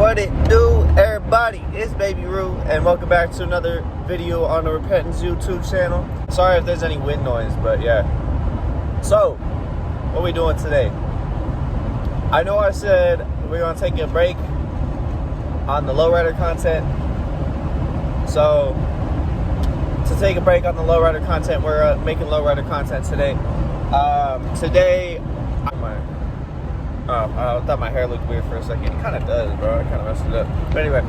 What it do, everybody? It's Baby Roo, and welcome back to another video on the Repentance YouTube channel. Sorry if there's any wind noise, but yeah. So, what are we doing today? I know I said we're gonna take a break on the Lowrider content. So, to take a break on the Lowrider content, we're making Lowrider content today. I thought my hair looked weird for a second. It kind of does, bro. I kind of messed it up. But anyway,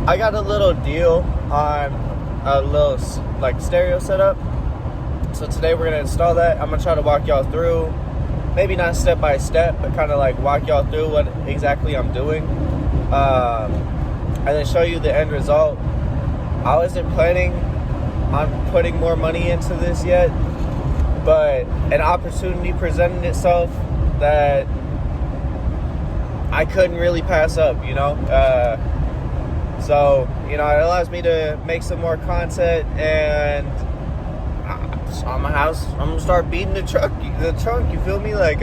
I got a little deal on a little like stereo setup. So today we're gonna install that. I'm gonna try to walk y'all through, maybe not step by step, but kind of like walk y'all through what exactly I'm doing, and then show you the end result. I wasn't planning on putting more money into this yet, but an opportunity presented itself that I couldn't really pass up, you know. So, you know, it allows me to make some more content, and on my house, I'm gonna start beating the trunk, you feel me? Like,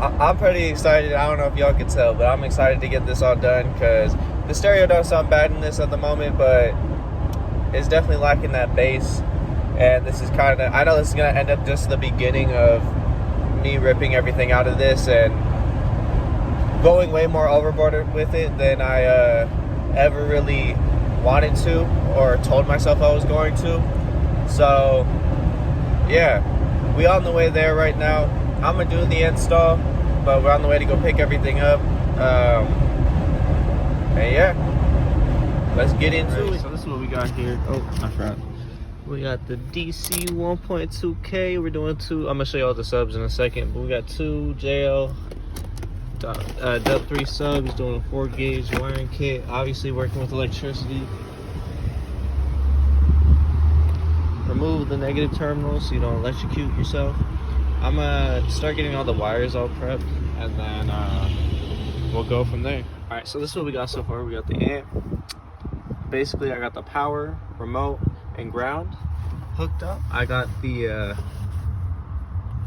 I'm pretty excited. I don't know if y'all can tell, but I'm excited to get this all done, because the stereo don't sound bad in this at the moment, but it's definitely lacking that bass. And this is kind of, I know this is gonna end up just the beginning of me ripping everything out of this and going way more overboard with it than I ever really wanted to or told myself I was going to. So yeah, we on the way there right now. I'm gonna do the install, but we're on the way to go pick everything up. And yeah, let's get into it. So this is what we got here. Oh, I forgot. We got the DC 1.2K. We're doing two. I'm gonna show you all the subs in a second, but we got two JL Dub 3 subs, doing a 4-gauge wiring kit. Obviously working with electricity. Remove the negative terminals so you don't electrocute yourself. I'm gonna start getting all the wires all prepped, and then we'll go from there. All right, so this is what we got so far. We got the amp. Basically, I got the power, remote, and ground hooked up. I got the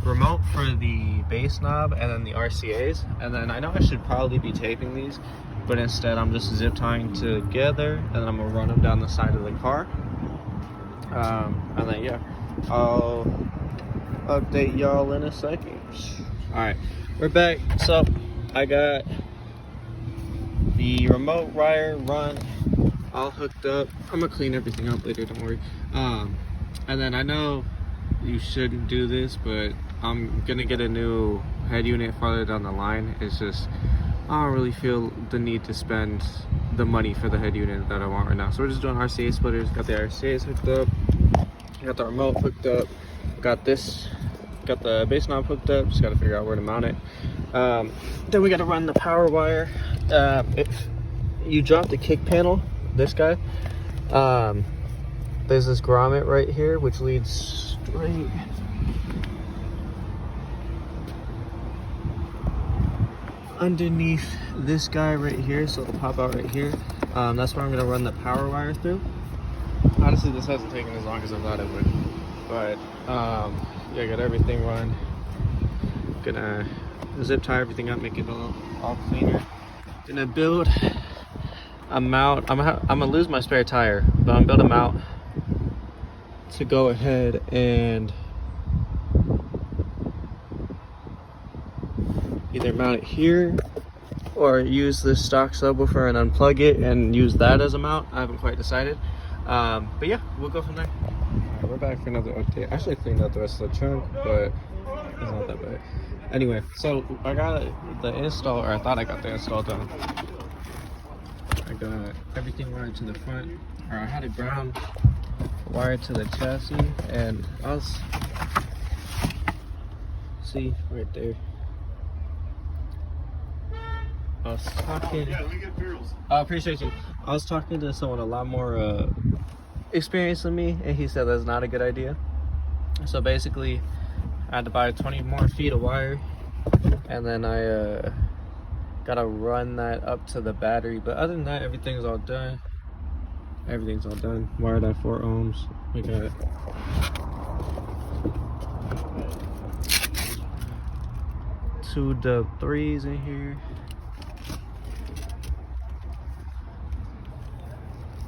remote for the bass knob and then the RCAs, and then I know I should probably be taping these, but instead I'm just zip tying together, and then I'm gonna run them down the side of the car, and then yeah, I'll update y'all in a second. All right, we're back. So I got the remote wire run all hooked up. I'm gonna clean everything up later, don't worry. And then I know you shouldn't do this, but I'm gonna get a new head unit farther down the line. It's just I don't really feel the need to spend the money for the head unit that I want right now. So we're just doing RCA splitters. Got the RCAs hooked up, got the remote hooked up, got the bass knob hooked up. Just gotta figure out where to mount it. Then we gotta run the power wire. If you drop the kick panel, this guy, there's this grommet right here which leads straight underneath this guy right here, so it'll pop out right here. That's where I'm gonna run the power wire through. Honestly, this hasn't taken as long as I thought it would, but yeah, got everything run. Gonna zip tie everything up, make it all cleaner. Gonna build a mount. I'm gonna lose my spare tire, but I'm building a mount to go ahead and either mount it here or use this stock subwoofer and unplug it and use that as a mount. I haven't quite decided, but yeah, we'll go from there. All right, we're back for another update. I actually cleaned out the rest of the trunk, but it's not that bad. Anyway, so I got the install, or I thought I got the install done. I got everything wired to the front, or I had it ground wired to the chassis, and I was, see right there, I was talking, I appreciate you. I was talking to someone a lot more experienced than me, and he said that's not a good idea. So basically I had to buy 20 more feet of wire, and then I gotta run that up to the battery. But other than that, everything's all done. Wired at 4 ohms. We got 2 Dub 3s in here.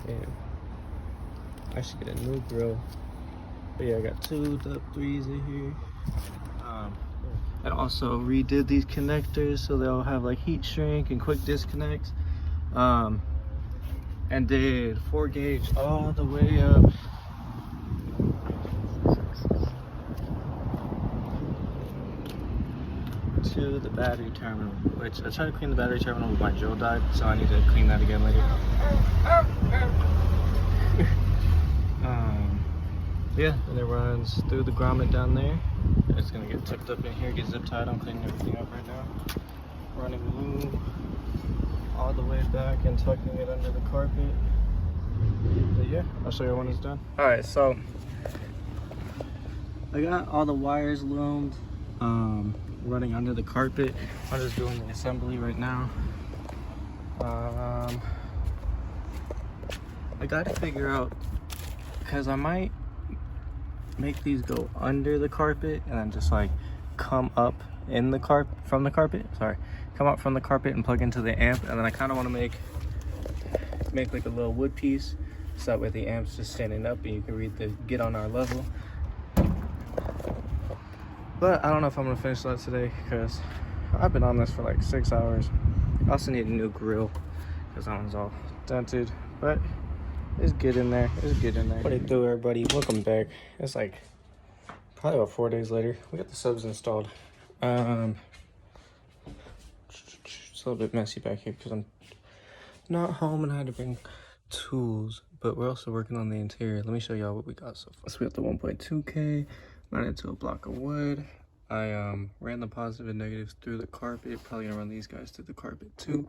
Damn. I should get a new grill. But yeah, I got 2 pt3s in here. I also redid these connectors so they'll have like heat shrink and quick disconnects. And did 4 gauge all the way up to the battery terminal, which I tried to clean the battery terminal, but my drill died, so I need to clean that again later. Yeah, and it runs through the grommet down there. It's gonna get tipped up in here, get zip tied. I'm cleaning everything up right now. Running loom all the way back and tucking it under the carpet. But yeah, I'll show you when it's done. All right, so I got all the wires loomed, running under the carpet. I'm just doing the assembly right now. I gotta figure out, because I might make these go under the carpet and then just like come up in the from the carpet, come up from the carpet and plug into the amp. And then I kind of want to make like a little wood piece, so that way the amp's just standing up and you can read the get on our level. But I don't know if I'm gonna finish that today, because I've been on this for like 6 hours. I also need a new grill because that one's all dented, but it's good in there. It's good in there. What it do, everybody? Welcome back. It's like probably about 4 days later. We got the subs installed. It's a little bit messy back here because I'm not home and I had to bring tools, but we're also working on the interior. Let me show y'all what we got so far. So we got the 1.2K, ran it to a block of wood. I ran the positive and negatives through the carpet. Probably gonna run these guys through the carpet too.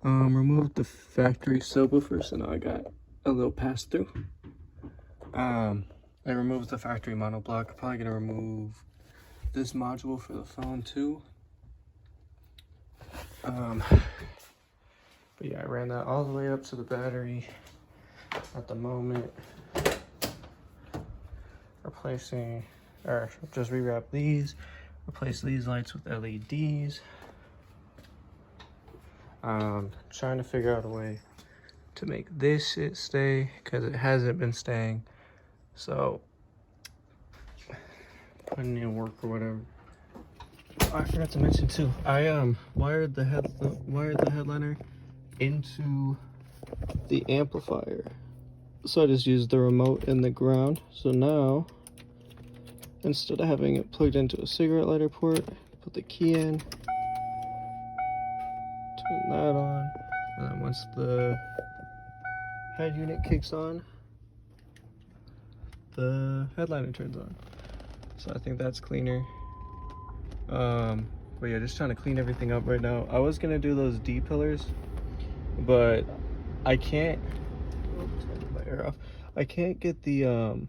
Removed the factory subwoofer, so now I got a little pass through. I removed the factory monoblock. Probably gonna remove this module for the phone too. But yeah, I ran that all the way up to the battery at the moment. Replacing, or just rewrap these, replace these lights with LEDs. Trying to figure out a way to make this shit stay, because it hasn't been staying. So putting in work or whatever. Oh, I forgot to mention too, I wired the headliner into the amplifier. So I just used the remote and the ground. So now, instead of having it plugged into a cigarette lighter port, put the key in, turn that on, and then once the head unit kicks on, the headliner turns on. So I think that's cleaner. But yeah, just trying to clean everything up right now. I was gonna do those D pillars, but I can't. My air off. I can't get the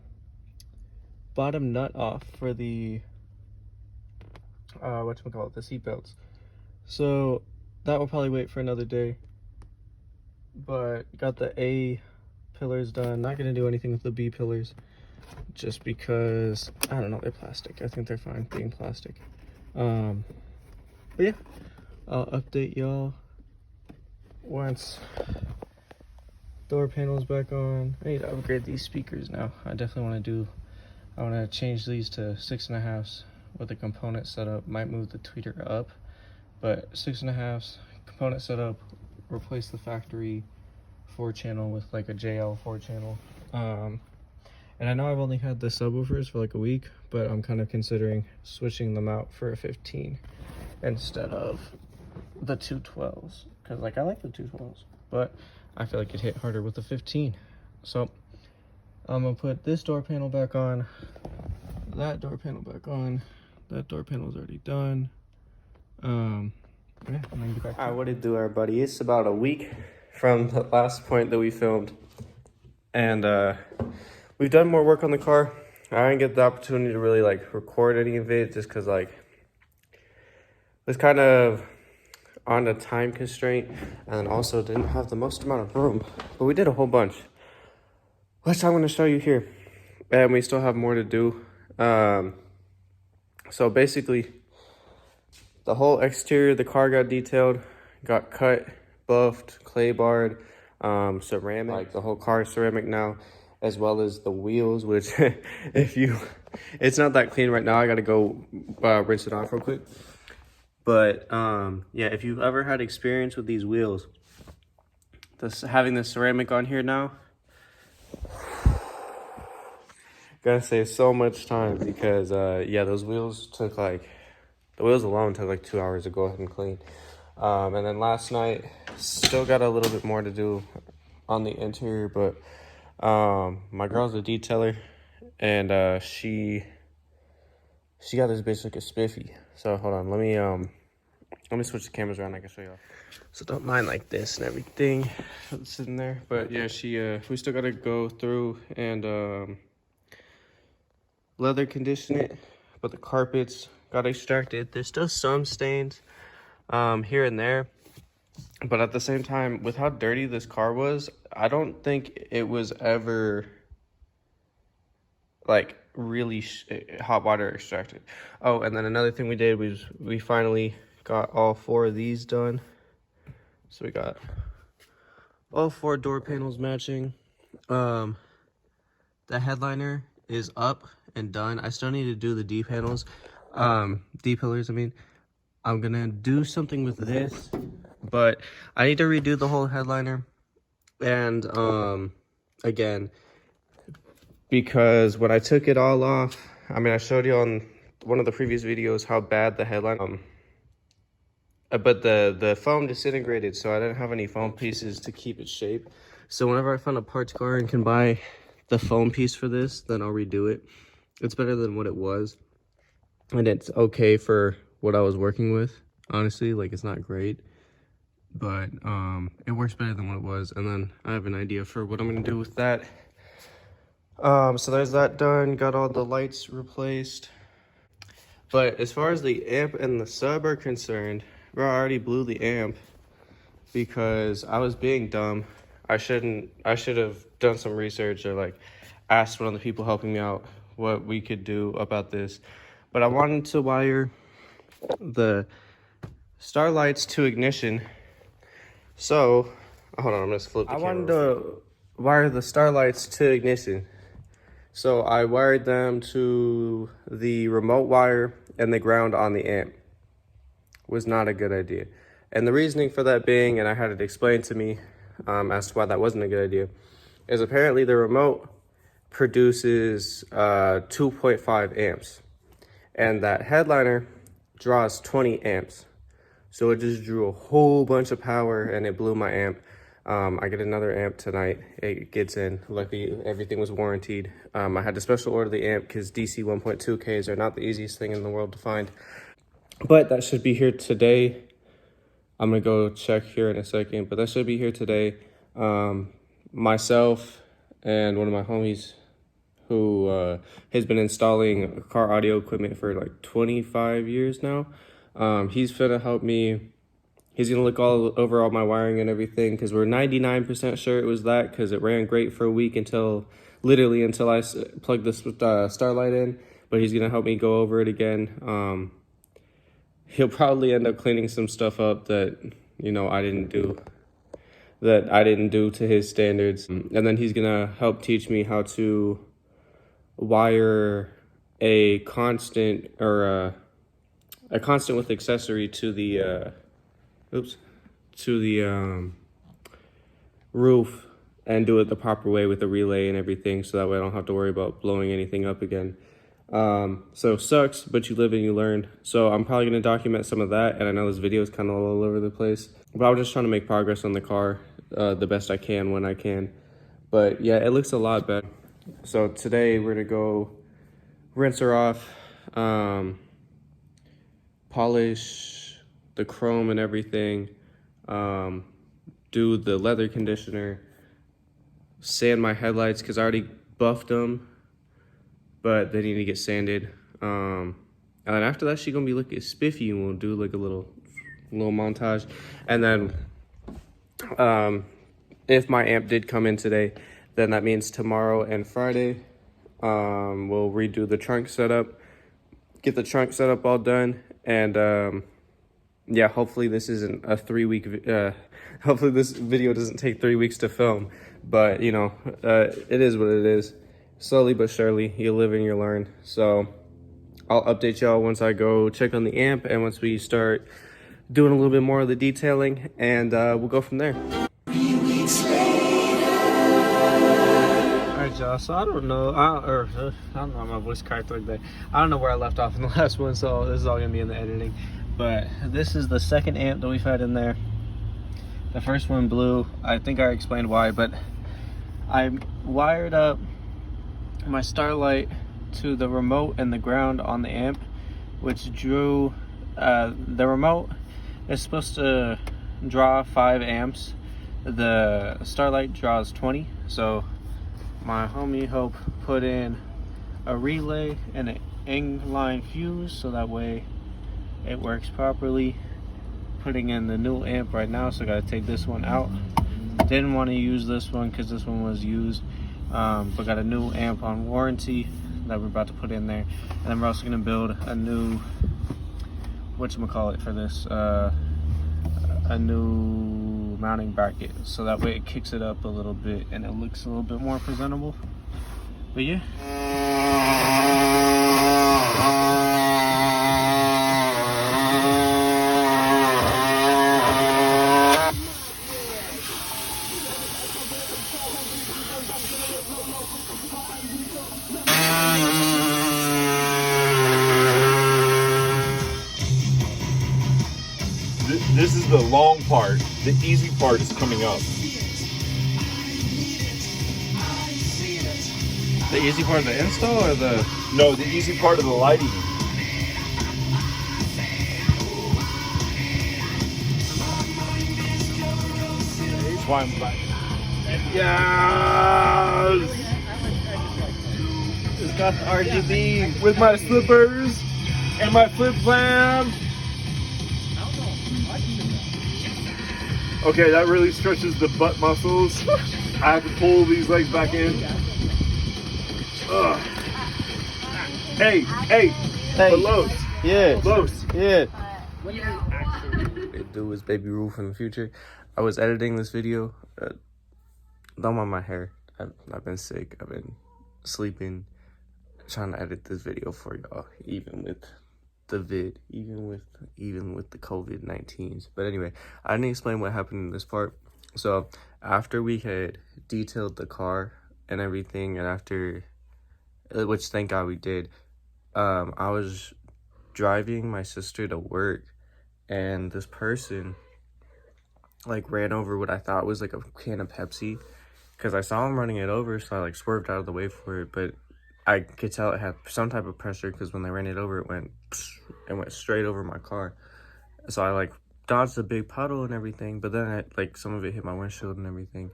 bottom nut off for the whatchamacallit, the seat belts. So that will probably wait for another day. But got the A pillars done. Not gonna do anything with the B pillars, just because I don't know, they're plastic. I think they're fine being plastic. But yeah, I'll update y'all once door panel's back on. I need to upgrade these speakers now. I definitely want to change these to 6.5s with a component setup. Might move the tweeter up, but 6.5s component setup, replace the factory 4-channel with like a JL 4-channel. And I know I've only had the subwoofers for like a week, but I'm kind of considering switching them out for a 15 instead of the 212s, because like I like the 212s, but I feel like it hit harder with the 15. So I'm gonna put this door panel back on, that door panel back on, that door panel is already done. Yeah, I'm gonna get back. All right, what did it do, everybody? It's about a week from the last point that we filmed, and we've done more work on the car. I didn't get the opportunity to really like record any of it, just because like it was kind of on a time constraint, and also didn't have the most amount of room, but we did a whole bunch, which I'm going to show you here, and we still have more to do. So basically the whole exterior of the car got detailed, got cut, buffed, clay barred. ceramic, like the whole car is ceramic now, as well as the wheels, which it's not that clean right now. I gotta go rinse it off real quick. But yeah, if you've ever had experience with these wheels, having the ceramic on here now, gonna save so much time, because yeah, those wheels took like, the wheels alone took like 2 hours to go ahead and clean. And then last night, still got a little bit more to do on the interior, but my girl's a detailer, and she got this bitch like a spiffy. So hold on, let me switch the cameras around. I can show you all. So don't mind like this and everything that's sitting there. But yeah, we still gotta go through and leather condition it, but the carpets got extracted. There's still some stains here and there, but at the same time, with how dirty this car was, I don't think it was ever like really hot water extracted. Oh, and then another thing we did was we finally got all 4 of these done. So we got all 4 door panels matching. The headliner is up and done. I still need to do the D panels, D pillars, I mean. I'm gonna do something with this, but I need to redo the whole headliner. And again, because when I took it all off, I mean, I showed you on one of the previous videos how bad the headline, but the foam disintegrated, so I didn't have any foam pieces to keep its shape. So whenever I find a parts car and can buy the foam piece for this, then I'll redo it. It's better than what it was, and it's okay for what I was working with. Honestly, like, it's not great, but it works better than what it was. And then I have an idea for what I'm gonna do with that. So there's that done. Got all the lights replaced. But as far as the amp and the sub are concerned, bro, I already blew the amp because I was being dumb. I should have done some research, or like asked one of the people helping me out what we could do about this. But I wanted to wire the starlights to ignition. So hold on, I'm gonna flip the camera. I wanted to wire the starlights to ignition. So I wired them to the remote wire and the ground on the amp. Was not a good idea. And the reasoning for that being, and I had it explained to me as to why that wasn't a good idea, is apparently the remote produces 2.5 amps. And that headliner draws 20 amps. So it just drew a whole bunch of power and it blew my amp. I get another amp tonight. It gets in. Luckily, everything was warranted. I had to special order the amp because DC 1.2Ks are not the easiest thing in the world to find. But that should be here today. I'm going to go check here in a second, but that should be here today. Myself and one of my homies who has been installing car audio equipment for like 25 years now. He's finna help me. He's gonna look over all my wiring and everything, because we're 99% sure it was that, because it ran great for a week until I plugged this starlight in. But he's gonna help me go over it again. He'll probably end up cleaning some stuff up that, you know, I didn't do to his standards. And then he's gonna help teach me how to wire a constant, or a constant with accessory to the roof, and do it the proper way with the relay and everything, so that way I don't have to worry about blowing anything up again. So sucks, but you live and you learn. So I'm probably going to document some of that, and I know this video is kind of all over the place, but I was just trying to make progress on the car the best I can when I can. But yeah, it looks a lot better. So today we're going to go rinse her off, polish the chrome and everything, do the leather conditioner, sand my headlights because I already buffed them, but they need to get sanded. And then after that, she's gonna be looking spiffy, and we'll do like a little montage. And then if my amp did come in today, then that means tomorrow and Friday we'll redo the trunk setup, get the trunk setup all done, and yeah, hopefully this isn't a 3-week, hopefully this video doesn't take 3 weeks to film, but you know, it is what it is. Slowly but surely, you live and you learn. So I'll update y'all once I go check on the amp and once we start doing a little bit more of the detailing, and we'll go from there. Alright y'all, so I don't know, I don't know, my voice cracked like that. I don't know where I left off in the last one, so this is all gonna be in the editing. But this is the second amp that we've had in there. The first one blew. I think I explained why, but I wired up my starlight to the remote and the ground on the amp, which drew, the remote is supposed to draw 5 amps. The starlight draws 20, so my homie Hope put in a relay and an inline fuse so that way it works properly. Putting in the new amp right now, so I gotta take this one out. Didn't want to use this one because this one was used, but got a new amp on warranty that we're about to put in there. And then we're also gonna build a new, whatchamacallit for this, a new mounting bracket, so that way it kicks it up a little bit and it looks a little bit more presentable. But yeah. This is the long part. The easy part is coming up. The easy part of the install or the... No, the easy part of the lighting. That's why I'm back. Yes! It's got the RGB. With my slippers and my flip flams. Okay, that really stretches the butt muscles. I have to pull these legs back in. Ugh. Hey, but Los. Yeah. Los. Yeah. It do is baby Roof in the future. I was editing this video. Don't mind my hair. I've been sick. I've been sleeping. Trying to edit this video for y'all, even with the vid, even with the COVID-19s. But anyway, I didn't explain what happened in this part. So after we had detailed the car and everything, and after, which thank God we did, I was driving my sister to work, and this person like ran over what I thought was like a can of Pepsi, because I saw him running it over, so I like swerved out of the way for it, but I could tell it had some type of pressure, because when they ran it over, it went straight over my car. So I like dodged a big puddle and everything, but then like some of it hit my windshield and everything,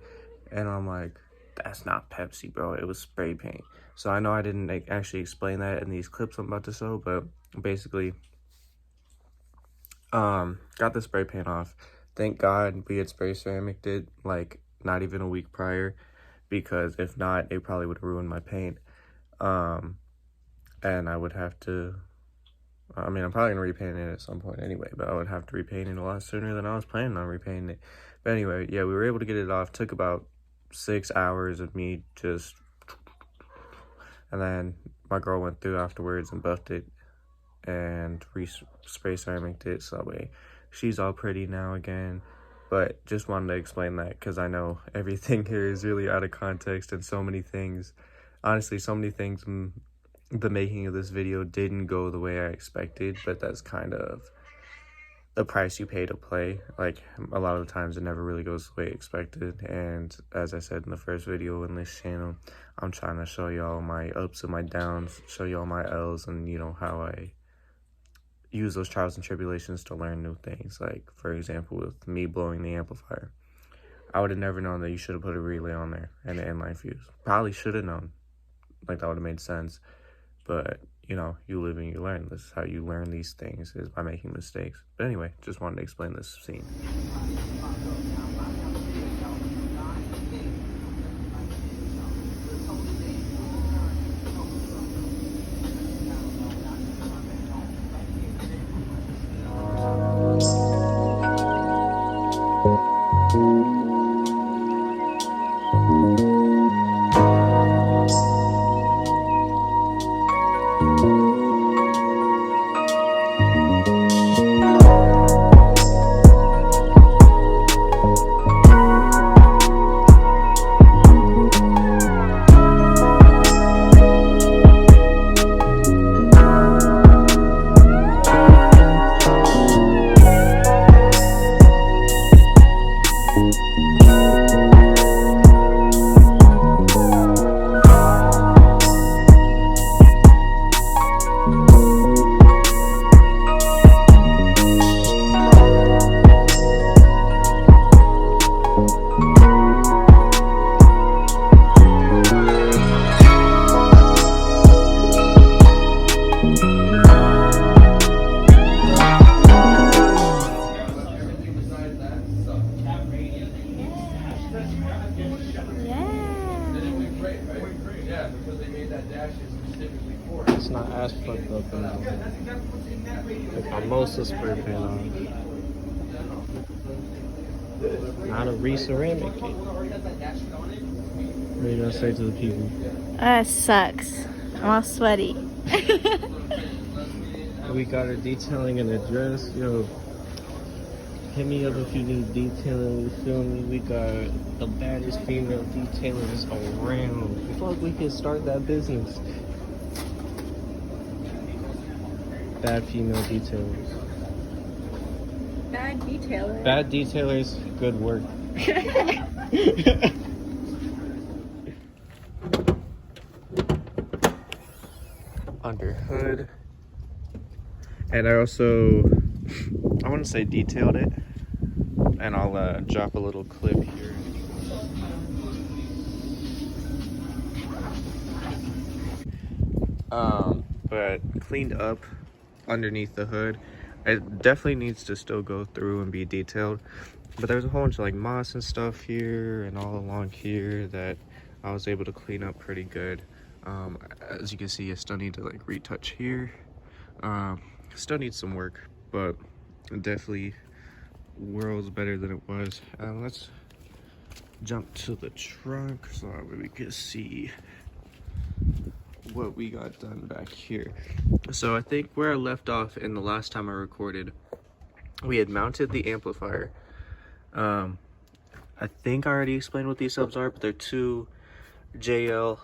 and I'm like, that's not Pepsi, bro. It was spray paint. So I know I didn't like actually explain that in these clips I'm about to show, but basically, got the spray paint off. Thank God we had spray ceramic did like not even a week prior, because if not, it probably would have ruined my paint. And I would have to, I mean, I'm probably gonna repaint it at some point anyway, but I would have to repaint it a lot sooner than I was planning on repainting it. But anyway, yeah, we were able to get it off. Took about 6 hours of me just, and then my girl went through afterwards and buffed it and spray ceramic it, so that way she's all pretty now again. But just wanted to explain that, because I know everything here is really out of context, and so many things, honestly, so many things in the making of this video didn't go the way I expected, but that's kind of the price you pay to play. Like, a lot of the times it never really goes the way expected, and as I said in the first video in this channel, I'm trying to show y'all my ups and my downs, show y'all my L's, and you know, how I use those trials and tribulations to learn new things. Like, for example, with me blowing the amplifier, I would have never known that you should have put a relay on there and an inline fuse. Probably should have known. Like, that would have made sense. But, you know, you live and you learn. This is how you learn these things, is by making mistakes. But anyway, just wanted to explain this scene. It's not as fucked up anymore. If I'm mostly spray paint on. Not a re-ceramic it. What are you gonna say to the people? Sucks. I'm all sweaty. We got our detailing and address. Yo, hit me up if you need detailing. You feel me? We got the baddest female detailers around. Fuck, we can start that business. Bad female detailers. Bad detailer. Bad detailers, good work. Under hood. And I also, I want to say detailed it. And I'll drop a little clip here. But cleaned up underneath the hood. It definitely needs to still go through and be detailed, but there's a whole bunch of like moss and stuff here and all along here that I was able to clean up pretty good. As you can see, I still need to like retouch here. Still needs some work, but definitely worlds better than it was. Let's jump to the trunk so that way we can see what we got done back here. So I think where I left off in the last time I recorded, we had mounted the amplifier. I think I already explained what these subs are, but they're two JL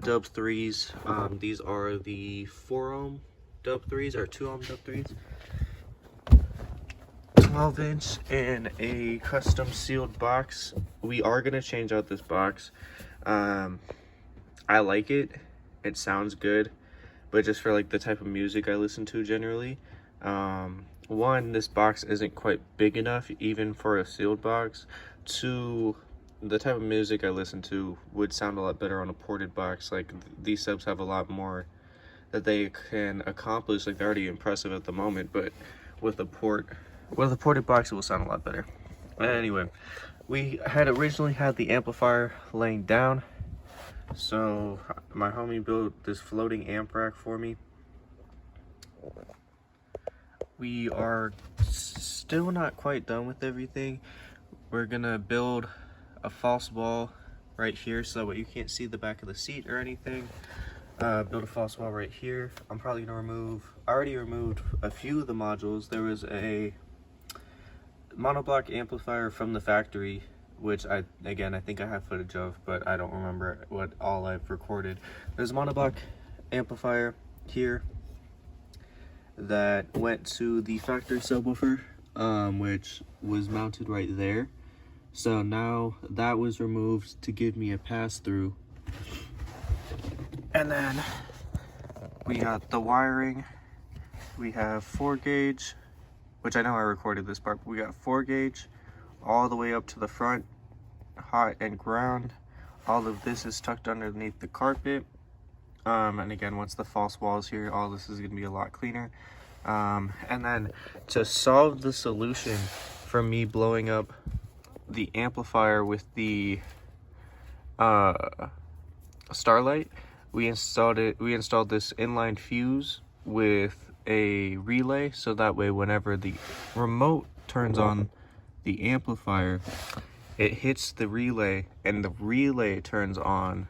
dub 3s. These are the 4 ohm dub 3s or 2 ohm dub 3s. 12 inch in a custom sealed box. We are gonna change out this box. I like it. It sounds good, but just for like the type of music I listen to generally, one, this box isn't quite big enough even for a sealed box. Two, the type of music I listen to would sound a lot better on a ported box. Like these subs have a lot more that they can accomplish. Like they're already impressive at the moment, but with a ported box it will sound a lot better. Anyway, we had originally had the amplifier laying down. So my homie built this floating amp rack for me. We are still not quite done with everything. We're gonna build a false wall right here so that way you can't see the back of the seat or anything. Build a false wall right here. I'm probably gonna I already removed a few of the modules. There was a monoblock amplifier from the factory, which I think I have footage of, but I don't remember what all I've recorded. There's a monoblock amplifier here that went to the factory subwoofer, which was mounted right there. So now that was removed to give me a pass-through. And then we got the wiring. We have 4 gauge, which I know I recorded this part, but we got 4 gauge all the way up to the front, hot and ground. All of this is tucked underneath the carpet. And again, once the false wall is here, all this is going to be a lot cleaner. And then to solve the solution for me blowing up the amplifier with the Starlight, we installed this inline fuse with a relay, so that way whenever the remote turns on the amplifier, it hits the relay, and the relay turns on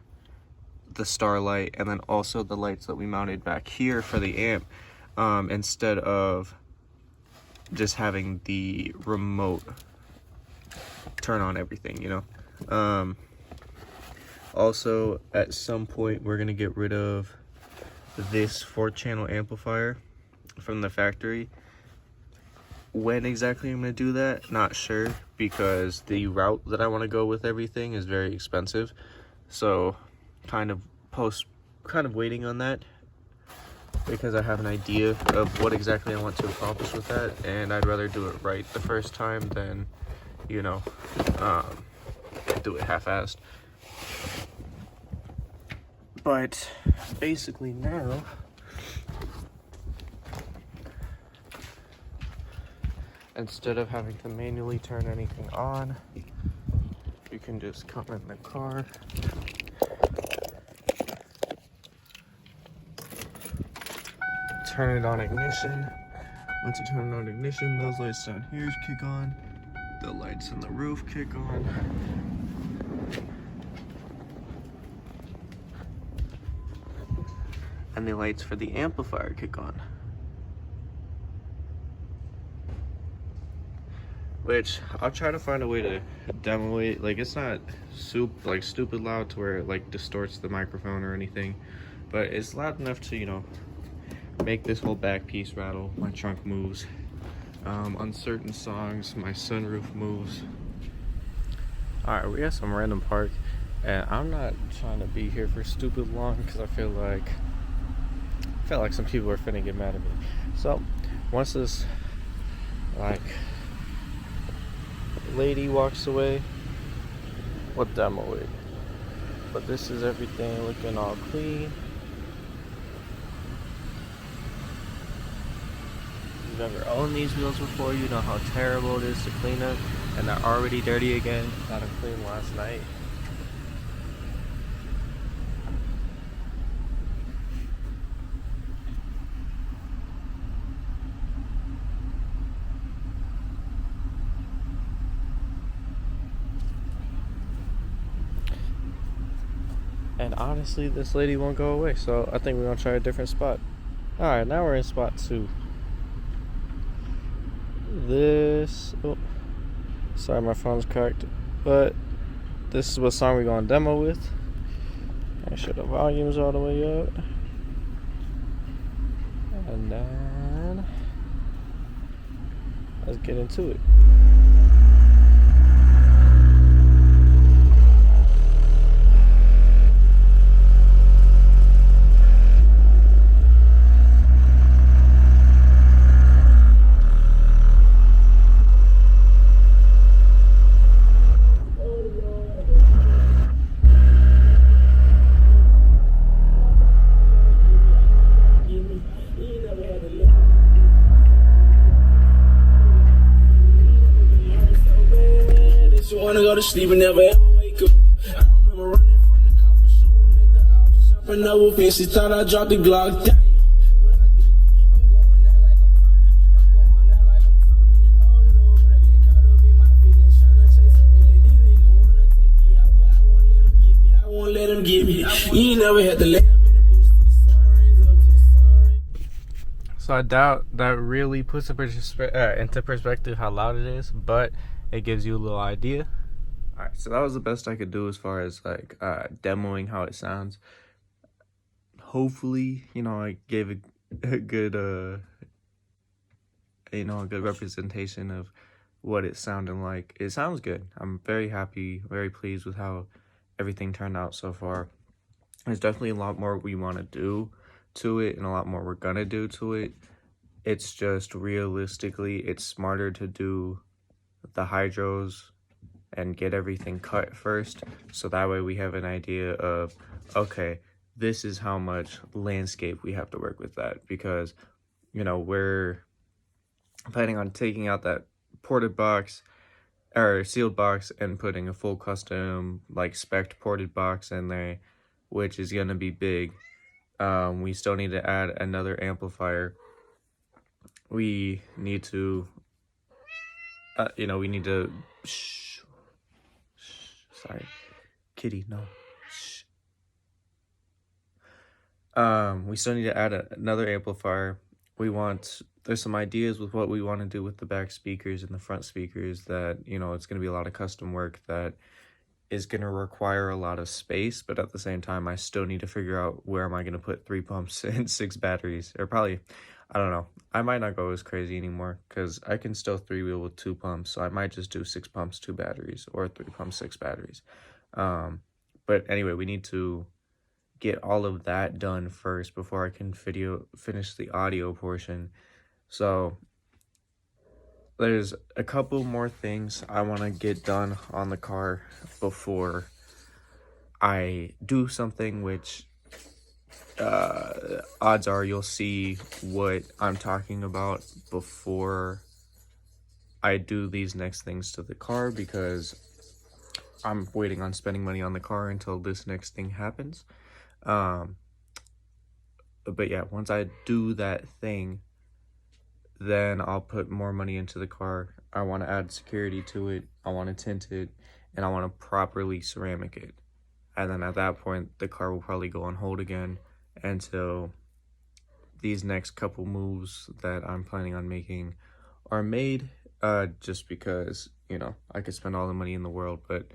the starlight, and then also the lights that we mounted back here for the amp, instead of just having the remote turn on everything, you know. Also, at some point, we're gonna get rid of this 4-channel amplifier from the factory. When exactly I'm gonna do that, not sure, because the route that I want to go with everything is very expensive. So kind of waiting on that, because I have an idea of what exactly I want to accomplish with that, and I'd rather do it right the first time than, you know, do it half-assed. But basically now, instead of having to manually turn anything on, you can just come in the car, turn it on ignition. Once you turn it on ignition, those lights down here kick on, the lights on the roof kick on, and the lights for the amplifier kick on. Which I'll try to find a way to demo it. Like, it's not stupid loud to where it like distorts the microphone or anything, but it's loud enough to, you know, make this whole back piece rattle. My trunk moves. On certain songs, my sunroof moves. All right, we got some random park, and I'm not trying to be here for stupid long because I feel like some people are finna get mad at me. So once this like lady walks away, we'll demo it. But this is everything looking all clean. If you've ever owned these wheels before, you know how terrible it is to clean up, and they're already dirty again. Got them cleaned last night. And honestly, this lady won't go away, so I think we're gonna try a different spot. Alright, now we're in spot 2. Oh, sorry, my phone's cracked. But this is what song we're gonna demo with. Make sure the volume's all the way up. And then let's get into it. Wanna go to sleep and never ever wake up. I remember running from the coffee, showing at the office. Jumping over fences, thought I dropped the Glock. Damn, but I didn't. I'm going out like I'm Tony. Oh Lord, I get caught up in my feelings, trying to chase a million. These niggas wanna take me out, but I won't let them get me. I won't let them get me. You ain't never had to lay up in the bush till the sun rays up, till the sun rays. So I doubt that really puts into perspective how loud it is, but it gives you a little idea. All right, so that was the best I could do as far as like demoing how it sounds. Hopefully, you know, I gave a good a good representation of what it sounded like. It sounds good. I'm very happy, very pleased with how everything turned out so far. There's definitely a lot more we want to do to it, and a lot more we're gonna do to it. It's just realistically, it's smarter to do the hydros and get everything cut first, so that way we have an idea of, okay, this is how much landscape we have to work with that, because, you know, we're planning on taking out that ported box or sealed box and putting a full custom like spec'd ported box in there, which is going to be big. We still need to add another amplifier. We need to you know, we need to sorry, kitty, no. We still need to add another amplifier. There's some ideas with what we want to do with the back speakers and the front speakers that, you know, it's going to be a lot of custom work that is going to require a lot of space, but at the same time, I still need to figure out where am I going to put 3 pumps and 6 batteries, or probably, I don't know. I might not go as crazy anymore because I can still 3-wheel with 2 pumps, so I might just do 6 pumps, 2 batteries, or 3 pumps, 6 batteries. But anyway, we need to get all of that done first before I can finish the audio portion. So there's a couple more things I want to get done on the car before I do something, which odds are you'll see what I'm talking about before I do these next things to the car, because I'm waiting on spending money on the car until this next thing happens. But yeah, once I do that thing, then I'll put more money into the car. I want to add security to it, I want to tint it, and I want to properly ceramic it. And then at that point, the car will probably go on hold again until these next couple moves that I'm planning on making are made, just because, you know, I could spend all the money in the world, but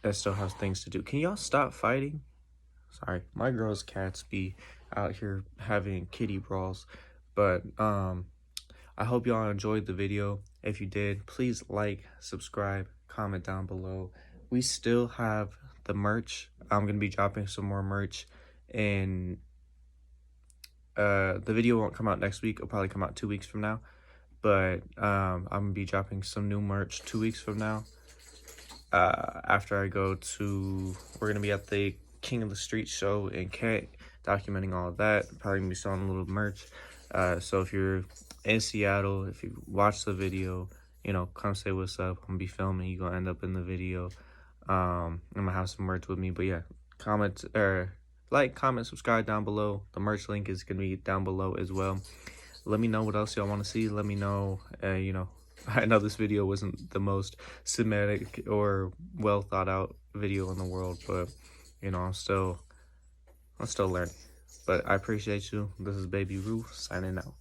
I still have things to do. Can y'all stop fighting? Sorry, my girl's cats be out here having kitty brawls. But I hope y'all enjoyed the video. If you did, please like, subscribe, comment down below. We still have the merch. I'm gonna be dropping some more merch, and the video won't come out next week. It'll probably come out 2 weeks from now. But I'm gonna be dropping some new merch 2 weeks from now. After I go to, we're gonna be at the King of the Street show in Kent, documenting all of that. Probably gonna be selling a little merch. So if you're in Seattle, if you watch the video, you know, come say what's up. I'm gonna be filming. You're gonna end up in the video. I'm gonna have some merch with me. But yeah, comment, subscribe down below. The merch link is gonna be down below as well. Let me know what else y'all want to see. Let me know, you know, I know this video wasn't the most cinematic or well thought out video in the world, but you know, I'm still learning. But I appreciate you. This is Baby Roo signing out.